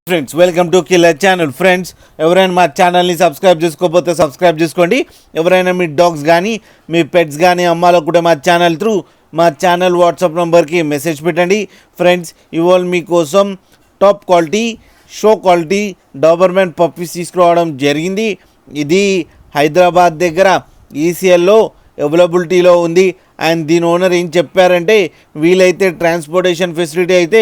Friends welcome to killer channel. Friends ఎవరైనా మా ఛానల్ని సబ్స్క్రైబ్ చేసుకోకపోతే సబ్స్క్రైబ్ చేసుకోండి. ఎవరైనా మీ డాగ్స్ కానీ మీ పెట్స్ కానీ అమ్మాలో కూడా మా ఛానల్ త్రూ మా ఛానల్ వాట్సాప్ నెంబర్కి మెసేజ్ పెట్టండి. ఫ్రెండ్స్ ఇవాళ మీకోసం top quality show quality Doberman puppies తీసుకురావడం జరిగింది. ఇది హైదరాబాద్ దగ్గర ఈసీఎల్లో అవైలబిలిటీలో ఉంది. అండ్ దీని ఓనర్ ఏం చెప్పారంటే వీలైతే ట్రాన్స్పోర్టేషన్ ఫెసిలిటీ అయితే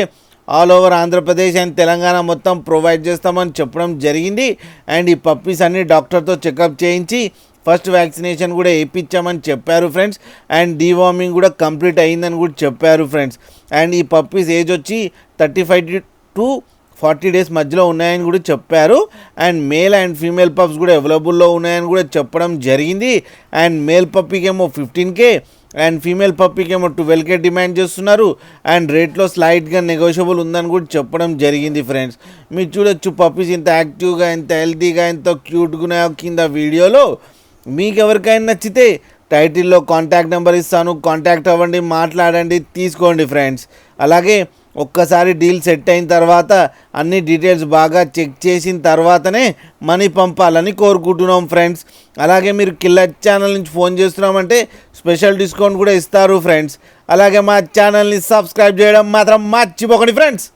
all over Andhra Pradesh and Telangana మొత్తం ప్రొవైడ్ చేస్తామని చెప్పడం జరిగింది. అండ్ ఈ పప్పీస్ అన్ని డాక్టర్తో చెకప్ చేయించి ఫస్ట్ వ్యాక్సినేషన్ కూడా వేయించామని చెప్పారు ఫ్రెండ్స్. అండ్ డీవార్మింగ్ కూడా కంప్లీట్ అయిందని కూడా చెప్పారు ఫ్రెండ్స్. అండ్ ఈ పప్పీస్ ఏజ్ వచ్చి 35 to 40 days మధ్యలో ఉన్నాయని కూడా చెప్పారు. And male and female pups కూడా అవైలబుల్లో ఉన్నాయని కూడా చెప్పడం జరిగింది. అండ్ మేల్ పప్పీకి ఏమో 15K అండ్ ఫీమేల్ పప్పీకి ఏమో 12K డిమాండ్ చేస్తున్నారు. అండ్ రేట్లో స్లైట్గా నెగోషియబుల్ ఉందని కూడా చెప్పడం జరిగింది ఫ్రెండ్స్. మీరు చూడొచ్చు పప్పీస్ ఇంత యాక్టివ్గా ఎంత హెల్తీగా ఎంత క్యూట్గా కింద వీడియోలో. మీకు ఎవరికైనా నచ్చితే టైటిల్లో కాంటాక్ట్ నెంబర్ ఇస్తాను, కాంటాక్ట్ అవ్వండి, మాట్లాడండి, తీసుకోండి ఫ్రెండ్స్. అలాగే ఒక్కసారి డీల్ సెట్ అయిన తర్వాత అన్ని డీటెయిల్స్ బాగా చెక్ చేసిన తర్వాతనే మనీ పంపాలని కోరుకుంటున్నాం ఫ్రెండ్స్. అలాగే మీరు కిల్లర్ ఛానల్ నుంచి ఫోన్ చేస్తున్నామంటే స్పెషల్ డిస్కౌంట్ కూడా ఇస్తారు ఫ్రెండ్స్. అలాగే మా ఛానల్ని సబ్స్క్రైబ్ చేయడం మాత్రం మర్చిపోకండి ఫ్రెండ్స్.